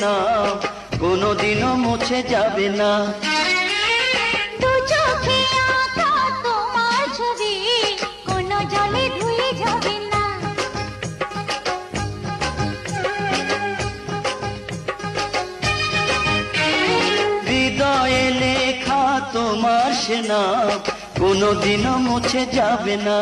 নাম কোনোদিনও মুছে যাবে না। দু চোখে আঁকা তোমার ছবি কোনো জলে ধুয়ে যাবে না। হৃদয়ে লেখা তোমার সে নাম কোনোদিনও মুছে যাবে না।